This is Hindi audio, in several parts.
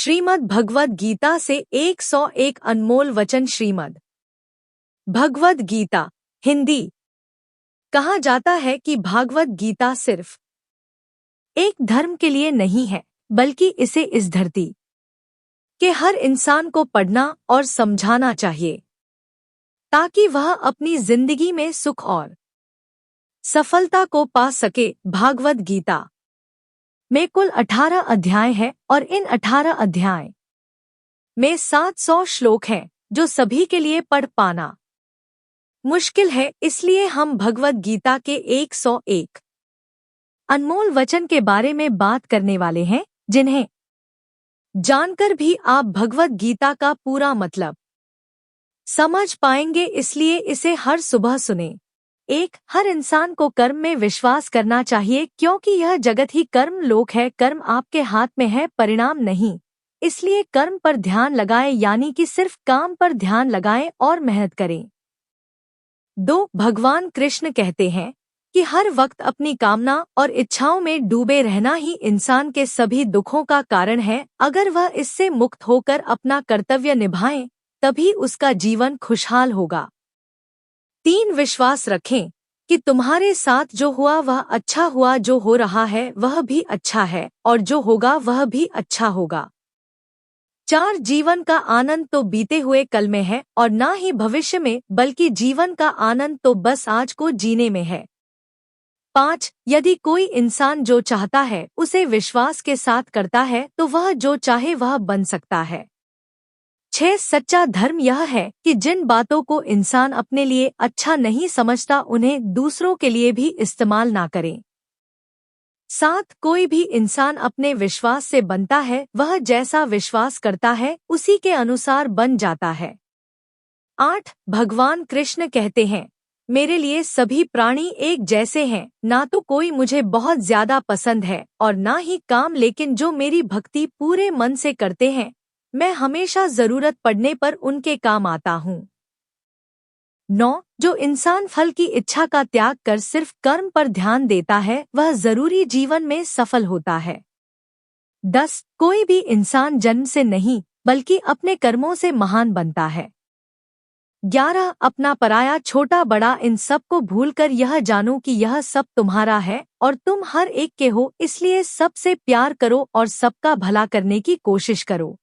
श्रीमद् भगवद गीता से 101 अनमोल वचन। श्रीमद् भगवद गीता हिंदी। कहा जाता है कि भागवत गीता सिर्फ एक धर्म के लिए नहीं है, बल्कि इसे इस धरती के हर इंसान को पढ़ना और समझाना चाहिए, ताकि वह अपनी जिंदगी में सुख और सफलता को पा सके। भागवत गीता में कुल 18 अध्याय हैं और इन 18 अध्याय में 700 श्लोक हैं, जो सभी के लिए पढ़ पाना मुश्किल है। इसलिए हम भगवत गीता के 101 अनमोल वचन के बारे में बात करने वाले हैं, जिन्हें जानकर भी आप भगवत गीता का पूरा मतलब समझ पाएंगे। इसलिए इसे हर सुबह सुने। हर इंसान को कर्म में विश्वास करना चाहिए, क्योंकि यह जगत ही कर्म लोक है। कर्म आपके हाथ में है, परिणाम नहीं। इसलिए कर्म पर ध्यान लगाएं, यानी कि सिर्फ काम पर ध्यान लगाएं और मेहनत करें। 2 भगवान कृष्ण कहते हैं कि हर वक्त अपनी कामना और इच्छाओं में डूबे रहना ही इंसान के सभी दुखों का कारण है। अगर वह इससे मुक्त होकर अपना कर्तव्य निभाए, तभी उसका जीवन खुशहाल होगा। 3 विश्वास रखें कि तुम्हारे साथ जो हुआ वह अच्छा हुआ, जो हो रहा है वह भी अच्छा है, और जो होगा वह भी अच्छा होगा। 4 जीवन का आनंद तो बीते हुए कल में है और ना ही भविष्य में, बल्कि जीवन का आनंद तो बस आज को जीने में है। 5 यदि कोई इंसान जो चाहता है उसे विश्वास के साथ करता है, तो वह जो चाहे वह बन सकता है। 6 सच्चा धर्म यह है कि जिन बातों को इंसान अपने लिए अच्छा नहीं समझता, उन्हें दूसरों के लिए भी इस्तेमाल ना करें। 7 कोई भी इंसान अपने विश्वास से बनता है, वह जैसा विश्वास करता है उसी के अनुसार बन जाता है। 8 भगवान कृष्ण कहते हैं, मेरे लिए सभी प्राणी एक जैसे हैं, ना तो कोई मुझे बहुत ज्यादा पसंद है और ना ही काम, लेकिन जो मेरी भक्ति पूरे मन से करते हैं, मैं हमेशा जरूरत पड़ने पर उनके काम आता हूँ। 9 जो इंसान फल की इच्छा का त्याग कर सिर्फ कर्म पर ध्यान देता है, वह जरूरी जीवन में सफल होता है। 10 कोई भी इंसान जन्म से नहीं, बल्कि अपने कर्मों से महान बनता है। 11 अपना पराया, छोटा बड़ा इन सब को भूलकर यह जानो कि यह सब तुम्हारा है और तुम हर एक के हो, इसलिए सबसे प्यार करो और सबका भला करने की कोशिश करो।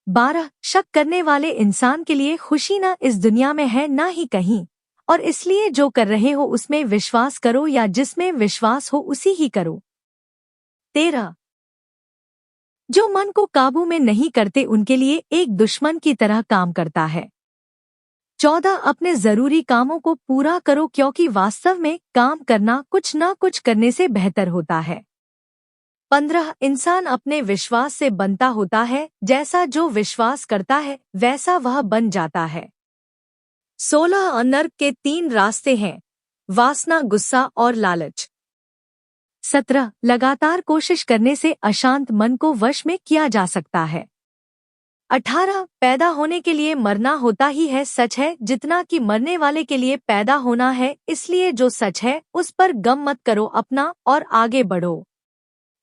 12 शक करने वाले इंसान के लिए खुशी ना इस दुनिया में है ना ही कहीं, और इसलिए जो कर रहे हो उसमें विश्वास करो, या जिसमें विश्वास हो उसी ही करो। 13 जो मन को काबू में नहीं करते उनके लिए एक दुश्मन की तरह काम करता है। 14 अपने जरूरी कामों को पूरा करो, क्योंकि वास्तव में काम करना कुछ ना कुछ करने से बेहतर होता है। 15 इंसान अपने विश्वास से बनता होता है, जैसा जो विश्वास करता है वैसा वह बन जाता है। 16 नर्क के 3 रास्ते हैं, वासना, गुस्सा और लालच। 17 लगातार कोशिश करने से अशांत मन को वश में किया जा सकता है। 18 पैदा होने के लिए मरना होता ही है, सच है जितना कि मरने वाले के लिए पैदा होना है, इसलिए जो सच है उस पर गम मत करो अपना और आगे बढ़ो।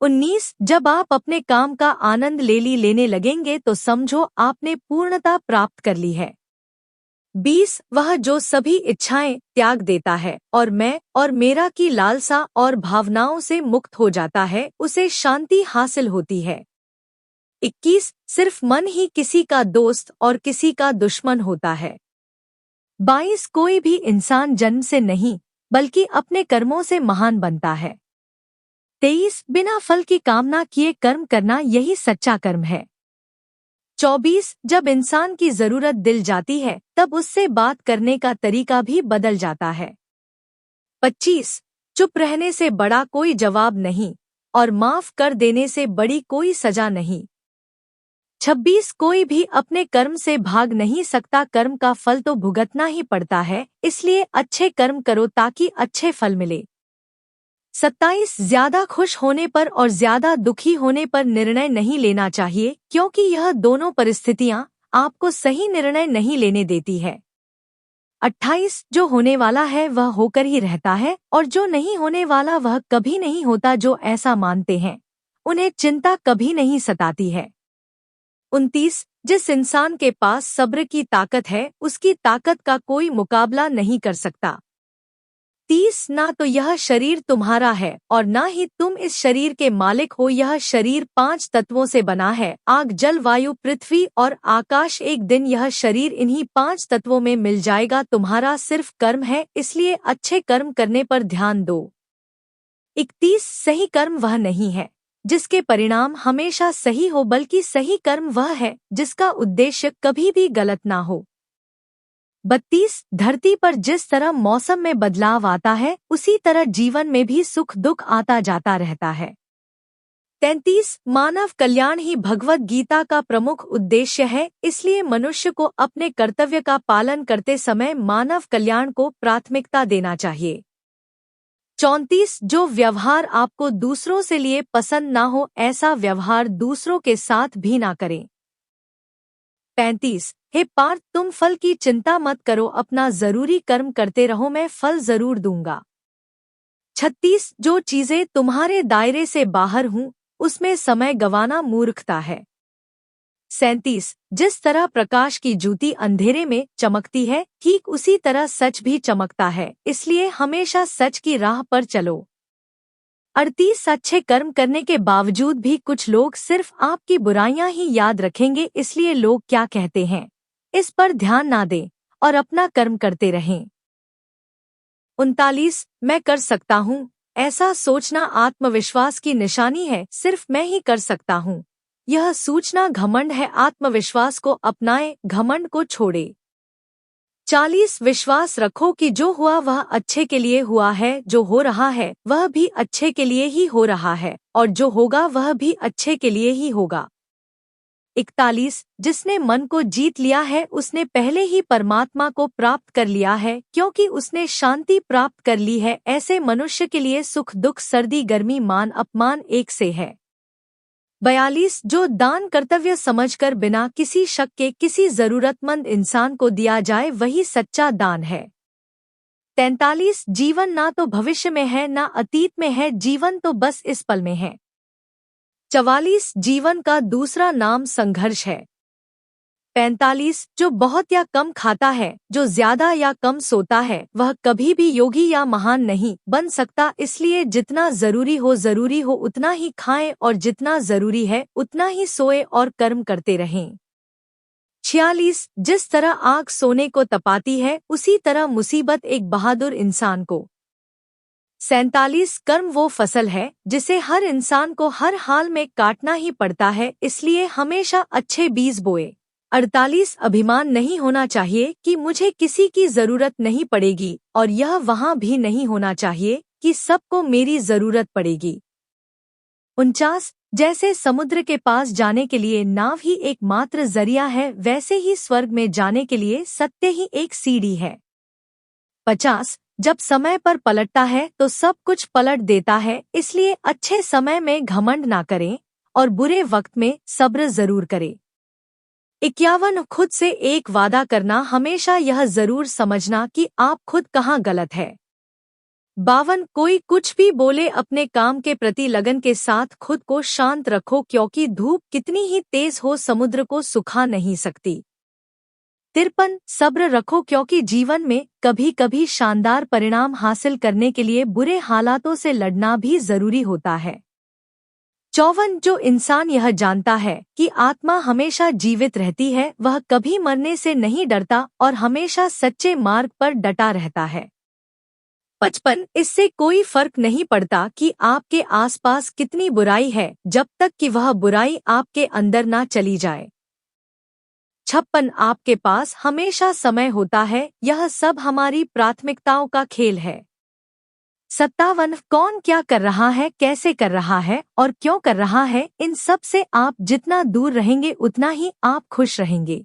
19 जब आप अपने काम का आनंद लेने लगेंगे तो समझो आपने पूर्णता प्राप्त कर ली है। 20 वह जो सभी इच्छाएं त्याग देता है और मैं और मेरा की लालसा और भावनाओं से मुक्त हो जाता है, उसे शांति हासिल होती है। 21 सिर्फ मन ही किसी का दोस्त और किसी का दुश्मन होता है। 22 कोई भी इंसान जन्म से नहीं, बल्कि अपने कर्मों से महान बनता है। 23 बिना फल की कामना किए कर्म करना, यही सच्चा कर्म है। 24 जब इंसान की जरूरत दिल जाती है, तब उससे बात करने का तरीका भी बदल जाता है। 25 चुप रहने से बड़ा कोई जवाब नहीं, और माफ कर देने से बड़ी कोई सजा नहीं। 26 कोई भी अपने कर्म से भाग नहीं सकता, कर्म का फल तो भुगतना ही पड़ता है, इसलिए अच्छे कर्म करो ताकि अच्छे फल मिले। 27 ज्यादा खुश होने पर और ज्यादा दुखी होने पर निर्णय नहीं लेना चाहिए, क्योंकि यह दोनों परिस्थितियां आपको सही निर्णय नहीं लेने देती है। 28 जो होने वाला है वह होकर ही रहता है, और जो नहीं होने वाला वह कभी नहीं होता। जो ऐसा मानते हैं उन्हें चिंता कभी नहीं सताती है। 29 जिस इंसान के पास सब्र की ताकत है उसकी ताकत का कोई मुकाबला नहीं कर सकता। 30 ना तो यह शरीर तुम्हारा है और ना ही तुम इस शरीर के मालिक हो। यह शरीर 5 तत्वों से बना है, आग, जल, वायु, पृथ्वी और आकाश। एक दिन यह शरीर इन्हीं 5 तत्वों में मिल जाएगा। तुम्हारा सिर्फ कर्म है, इसलिए अच्छे कर्म करने पर ध्यान दो। 31 सही कर्म वह नहीं है जिसके परिणाम हमेशा सही हो, बल्कि सही कर्म वह है जिसका उद्देश्य कभी भी गलत ना हो। 32 धरती पर जिस तरह मौसम में बदलाव आता है उसी तरह जीवन में भी सुख दुख आता जाता रहता है। 33 मानव कल्याण ही भगवद गीता का प्रमुख उद्देश्य है, इसलिए मनुष्य को अपने कर्तव्य का पालन करते समय मानव कल्याण को प्राथमिकता देना चाहिए। 34 जो व्यवहार आपको दूसरों से लिए पसंद ना हो ऐसा व्यवहार दूसरों के साथ भी ना करें। 35 हे पार्थ, तुम फल की चिंता मत करो, अपना जरूरी कर्म करते रहो, मैं फल जरूर दूंगा। 36 जो चीजें तुम्हारे दायरे से बाहर हूं उसमें समय गंवाना मूर्खता है। 37 जिस तरह प्रकाश की ज्योति अंधेरे में चमकती है ठीक उसी तरह सच भी चमकता है, इसलिए हमेशा सच की राह पर चलो। 38 अच्छे कर्म करने के बावजूद भी कुछ लोग सिर्फ आपकी बुराइयां ही याद रखेंगे, इसलिए लोग क्या कहते हैं इस पर ध्यान ना दें और अपना कर्म करते रहें। 39 मैं कर सकता हूँ ऐसा सोचना आत्मविश्वास की निशानी है, सिर्फ मैं ही कर सकता हूँ यह सूचना घमंड है। आत्मविश्वास को अपनाएं, घमंड को छोड़े। 40 विश्वास रखो कि जो हुआ वह अच्छे के लिए हुआ है, जो हो रहा है वह भी अच्छे के लिए ही हो रहा है और जो होगा वह भी अच्छे के लिए ही होगा। 41 जिसने मन को जीत लिया है उसने पहले ही परमात्मा को प्राप्त कर लिया है, क्योंकि उसने शांति प्राप्त कर ली है। ऐसे मनुष्य के लिए सुख दुख सर्दी गर्मी मान अपमान एक से है। 42 जो दान कर्तव्य समझकर बिना किसी शक के किसी जरूरतमंद इंसान को दिया जाए वही सच्चा दान है। 43 जीवन ना तो भविष्य में है ना अतीत में है, जीवन तो बस इस पल में है। 44 जीवन का दूसरा नाम संघर्ष है। 45 जो बहुत या कम खाता है, जो ज्यादा या कम सोता है वह कभी भी योगी या महान नहीं बन सकता, इसलिए जितना जरूरी हो उतना ही खाएं और जितना जरूरी है उतना ही सोए और कर्म करते रहें। 46 जिस तरह आग सोने को तपाती है उसी तरह मुसीबत एक बहादुर इंसान को। 47 कर्म वो फसल है जिसे हर इंसान को हर हाल में काटना ही पड़ता है, इसलिए हमेशा अच्छे बीज बोए। 48 अभिमान नहीं होना चाहिए कि मुझे किसी की जरूरत नहीं पड़ेगी और यह वहाँ भी नहीं होना चाहिए कि सबको मेरी जरूरत पड़ेगी। 49 जैसे समुद्र के पास जाने के लिए नाव ही एकमात्र जरिया है, वैसे ही स्वर्ग में जाने के लिए सत्य ही एक सीढ़ी है। 50 जब समय पर पलटता है तो सब कुछ पलट देता है, इसलिए अच्छे समय में घमंड ना करें और बुरे वक्त में सब्र जरूर करें। 51 खुद से एक वादा करना, हमेशा यह जरूर समझना कि आप खुद कहाँ गलत है। 52 कोई कुछ भी बोले अपने काम के प्रति लगन के साथ खुद को शांत रखो, क्योंकि धूप कितनी ही तेज हो समुद्र को सुखा नहीं सकती। 53 सब्र रखो, क्योंकि जीवन में कभी कभी शानदार परिणाम हासिल करने के लिए बुरे हालातों से लड़ना भी जरूरी होता है। 54 जो इंसान यह जानता है कि आत्मा हमेशा जीवित रहती है वह कभी मरने से नहीं डरता और हमेशा सच्चे मार्ग पर डटा रहता है। 55 इससे कोई फर्क नहीं पड़ता कि आपके आसपास कितनी बुराई है जब तक कि वह बुराई आपके अंदर ना चली जाए। 56 आपके पास हमेशा समय होता है, यह सब हमारी प्राथमिकताओं का खेल है। 57 कौन क्या कर रहा है, कैसे कर रहा है और क्यों कर रहा है, इन सब से आप जितना दूर रहेंगे उतना ही आप खुश रहेंगे।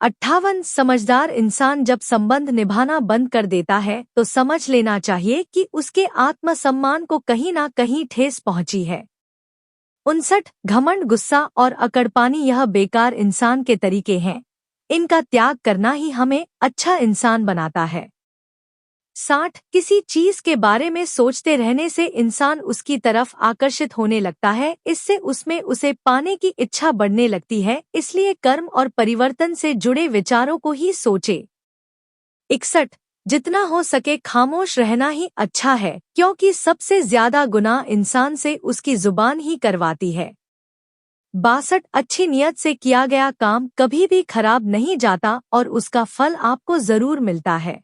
58 समझदार इंसान जब संबंध निभाना बंद कर देता है तो समझ लेना चाहिए कि उसके आत्मसम्मान को कहीं ना कहीं ठेस पहुंची है। 59 घमंड, गुस्सा और अकड़पानी यह बेकार इंसान के तरीके हैं, इनका त्याग करना ही हमें अच्छा इंसान बनाता है। 60 किसी चीज के बारे में सोचते रहने से इंसान उसकी तरफ आकर्षित होने लगता है, इससे उसमें उसे पाने की इच्छा बढ़ने लगती है, इसलिए कर्म और परिवर्तन से जुड़े विचारों को ही सोचे। 61 जितना हो सके खामोश रहना ही अच्छा है, क्योंकि सबसे ज्यादा गुनाह इंसान से उसकी जुबान ही करवाती है। 62 अच्छी नियत से किया गया काम कभी भी खराब नहीं जाता और उसका फल आपको जरूर मिलता है।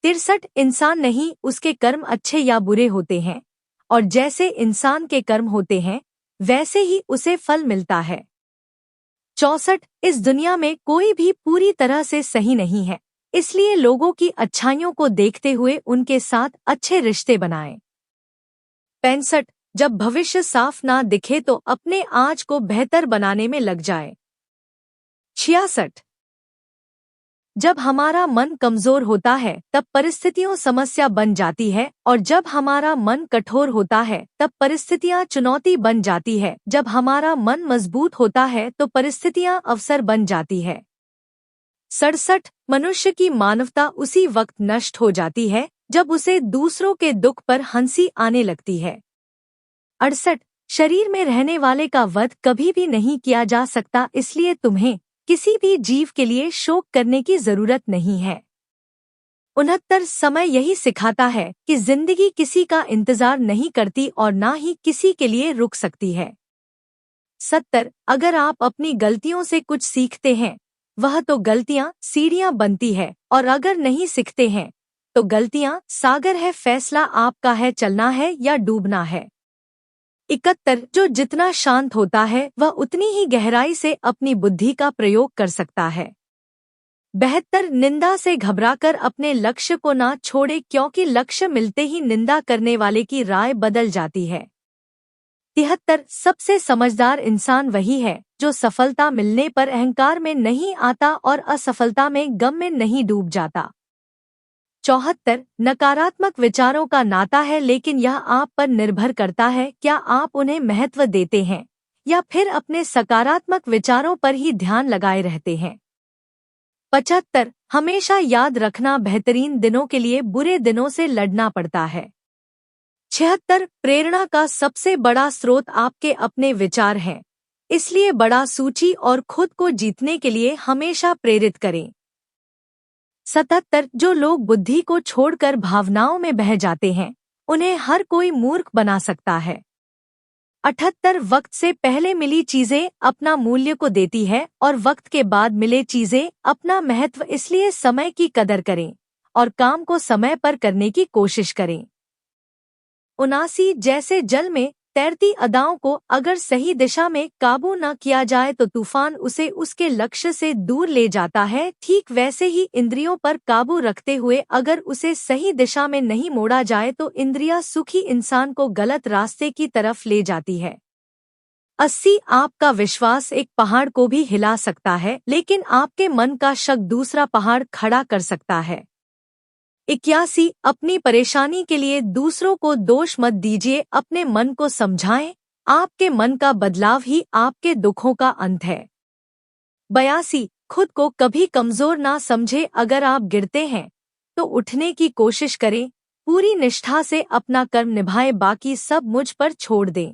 63 इंसान नहीं, उसके कर्म अच्छे या बुरे होते हैं, और जैसे इंसान के कर्म होते हैं वैसे ही उसे फल मिलता है। 64 इस दुनिया में कोई भी पूरी तरह से सही नहीं है, इसलिए लोगों की अच्छाइयों को देखते हुए उनके साथ अच्छे रिश्ते बनाएं। 65 जब भविष्य साफ ना दिखे तो अपने आज को बेहतर बनाने में लग जाए। 66 जब हमारा मन कमजोर होता है तब परिस्थितियां समस्या बन जाती है, और जब हमारा मन कठोर होता है तब परिस्थितियां चुनौती बन जाती है। जब हमारा मन मजबूत होता है तो परिस्थितियां अवसर बन जाती है। 67 मनुष्य की मानवता उसी वक्त नष्ट हो जाती है जब उसे दूसरों के दुख पर हंसी आने लगती है। 68 शरीर में रहने वाले का वध कभी भी नहीं किया जा सकता, इसलिए तुम्हें किसी भी जीव के लिए शोक करने की जरूरत नहीं है। 69 समय यही सिखाता है कि जिंदगी किसी का इंतजार नहीं करती और ना ही किसी के लिए रुक सकती है। 70 अगर आप अपनी गलतियों से कुछ सीखते हैं वह तो गलतियां सीढ़ियां बनती है, और अगर नहीं सीखते हैं तो गलतियां सागर है, फैसला आपका है चलना है या डूबना है। 71 जो जितना शांत होता है वह उतनी ही गहराई से अपनी बुद्धि का प्रयोग कर सकता है। 72 निंदा से घबराकर अपने लक्ष्य को ना छोड़े, क्योंकि लक्ष्य मिलते ही निंदा करने वाले की राय बदल जाती है। 73 सबसे समझदार इंसान वही है जो सफलता मिलने पर अहंकार में नहीं आता और असफलता में गम में नहीं डूब जाता। 74 नकारात्मक विचारों का नाता है, लेकिन यह आप पर निर्भर करता है क्या आप उन्हें महत्व देते हैं या फिर अपने सकारात्मक विचारों पर ही ध्यान लगाए रहते हैं। 75 हमेशा याद रखना बेहतरीन दिनों के लिए बुरे दिनों से लड़ना पड़ता है। 76 प्रेरणा का सबसे बड़ा स्रोत आपके अपने विचार हैं, इसलिए बड़ा सूची और खुद को जीतने के लिए हमेशा प्रेरित करें। 77 जो लोग बुद्धि को छोड़कर भावनाओं में बह जाते हैं उन्हें हर कोई मूर्ख बना सकता है। 78 वक्त से पहले मिली चीजें अपना मूल्य को देती है और वक्त के बाद मिले चीजें अपना महत्व, इसलिए समय की कदर करें और काम को समय पर करने की कोशिश करें। 79 जैसे जल में तैरती अदाओं को अगर सही दिशा में काबू न किया जाए तो तूफान उसे उसके लक्ष्य से दूर ले जाता है, ठीक वैसे ही इंद्रियों पर काबू रखते हुए अगर उसे सही दिशा में नहीं मोड़ा जाए तो इंद्रियां सुखी इंसान को गलत रास्ते की तरफ ले जाती है। 80 आपका विश्वास एक पहाड़ को भी हिला सकता है, लेकिन आपके मन का शक दूसरा पहाड़ खड़ा कर सकता है। 81 अपनी परेशानी के लिए दूसरों को दोष मत दीजिए, अपने मन को समझाएं, आपके मन का बदलाव ही आपके दुखों का अंत है। 82 खुद को कभी कमजोर ना समझे, अगर आप गिरते हैं तो उठने की कोशिश करें, पूरी निष्ठा से अपना कर्म निभाएं, बाकी सब मुझ पर छोड़ दें।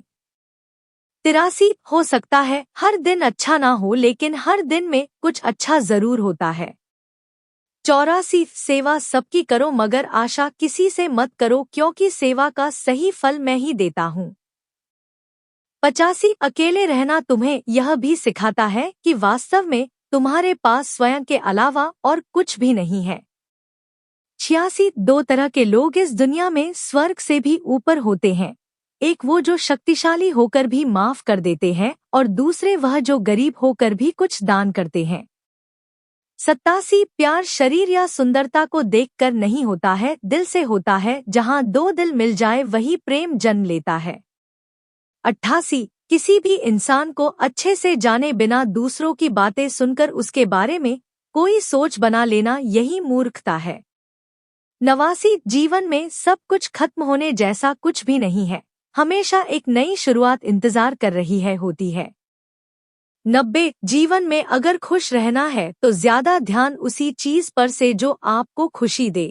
83 हो सकता है हर दिन अच्छा ना हो, लेकिन हर दिन में कुछ अच्छा जरूर होता है। 84 सेवा सबकी करो मगर आशा किसी से मत करो, क्योंकि सेवा का सही फल मैं ही देता हूँ। 85 अकेले रहना तुम्हें यह भी सिखाता है कि वास्तव में तुम्हारे पास स्वयं के अलावा और कुछ भी नहीं है। 86 दो तरह के लोग इस दुनिया में स्वर्ग से भी ऊपर होते हैं, एक वो जो शक्तिशाली होकर भी माफ कर देते हैं और दूसरे वह जो गरीब होकर भी कुछ दान करते हैं। 87 प्यार शरीर या सुंदरता को देखकर नहीं होता है, दिल से होता है, जहाँ दो दिल मिल जाए वही प्रेम जन्म लेता है। 88 किसी भी इंसान को अच्छे से जाने बिना दूसरों की बातें सुनकर उसके बारे में कोई सोच बना लेना यही मूर्खता है। 89 जीवन में सब कुछ खत्म होने जैसा कुछ भी नहीं है, हमेशा एक नई शुरुआत इंतजार कर रही है होती है। 90 जीवन में अगर खुश रहना है तो ज्यादा ध्यान उसी चीज पर से जो आपको खुशी दे।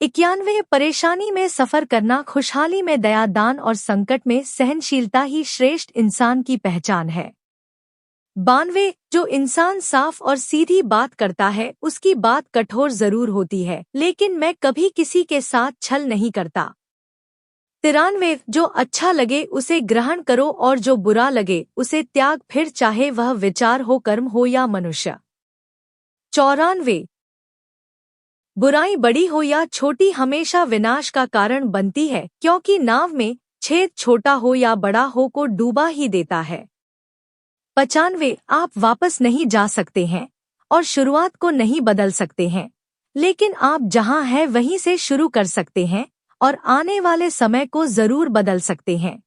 91 परेशानी में सफर करना, खुशहाली में दया, दान और संकट में सहनशीलता ही श्रेष्ठ इंसान की पहचान है। 92 जो इंसान साफ और सीधी बात करता है उसकी बात कठोर जरूर होती है, लेकिन मैं कभी किसी के साथ छल नहीं करता। 93 जो अच्छा लगे उसे ग्रहण करो और जो बुरा लगे उसे त्याग, फिर चाहे वह विचार हो, कर्म हो या मनुष्य। 94 बुराई बड़ी हो या छोटी हमेशा विनाश का कारण बनती है, क्योंकि नाव में छेद छोटा हो या बड़ा हो को डूबा ही देता है। 95 आप वापस नहीं जा सकते हैं और शुरुआत को नहीं बदल सकते हैं, लेकिन आप जहां हैं वहीं से शुरू कर सकते हैं और आने वाले समय को जरूर बदल सकते हैं।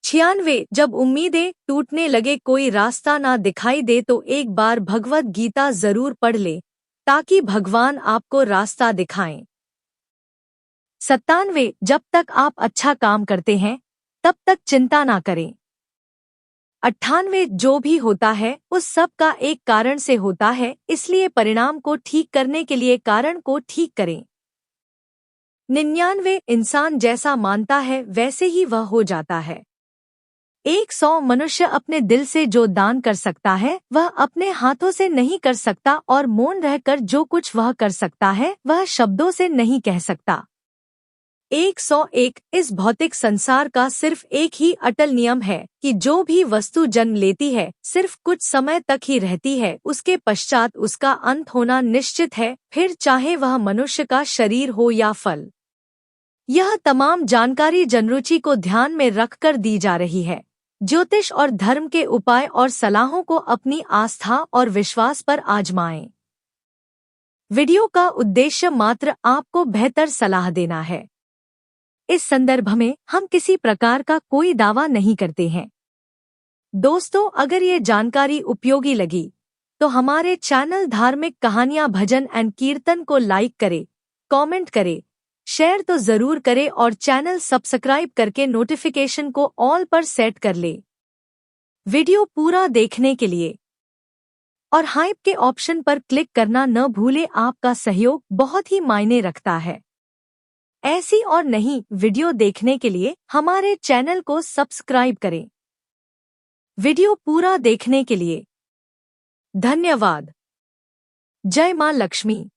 96 जब उम्मीदें टूटने लगे, कोई रास्ता ना दिखाई दे तो एक बार भगवद गीता जरूर पढ़ ले, ताकि भगवान आपको रास्ता दिखाएं। 97 जब तक आप अच्छा काम करते हैं तब तक चिंता ना करें। 98 जो भी होता है उस सब का एक कारण से होता है, इसलिए परिणाम को ठीक करने के लिए कारण को ठीक करें। 99 इंसान जैसा मानता है वैसे ही वह हो जाता है। 100 मनुष्य अपने दिल से जो दान कर सकता है वह अपने हाथों से नहीं कर सकता, और मौन रहकर जो कुछ वह कर सकता है वह शब्दों से नहीं कह सकता। 101 इस भौतिक संसार का सिर्फ एक ही अटल नियम है कि जो भी वस्तु जन्म लेती है सिर्फ कुछ समय तक ही रहती है, उसके पश्चात उसका अंत होना निश्चित है, फिर चाहे वह मनुष्य का शरीर हो या फल। यह तमाम जानकारी जनरुचि को ध्यान में रखकर दी जा रही है। ज्योतिष और धर्म के उपाय और सलाहों को अपनी आस्था और विश्वास पर आजमाएं। वीडियो का उद्देश्य मात्र आपको बेहतर सलाह देना है। इस संदर्भ में हम किसी प्रकार का कोई दावा नहीं करते हैं। दोस्तों, अगर ये जानकारी उपयोगी लगी तो हमारे चैनल धार्मिक कहानियां, भजन एंड कीर्तन को लाइक करें, कमेंट करें, शेयर तो जरूर करें और चैनल सब्सक्राइब करके नोटिफिकेशन को ऑल पर सेट कर ले। वीडियो पूरा देखने के लिए और हाइप के ऑप्शन पर क्लिक करना न भूले, आपका सहयोग बहुत ही मायने रखता है। ऐसी और नई वीडियो देखने के लिए हमारे चैनल को सब्सक्राइब करें। वीडियो पूरा देखने के लिए धन्यवाद। जय मां लक्ष्मी।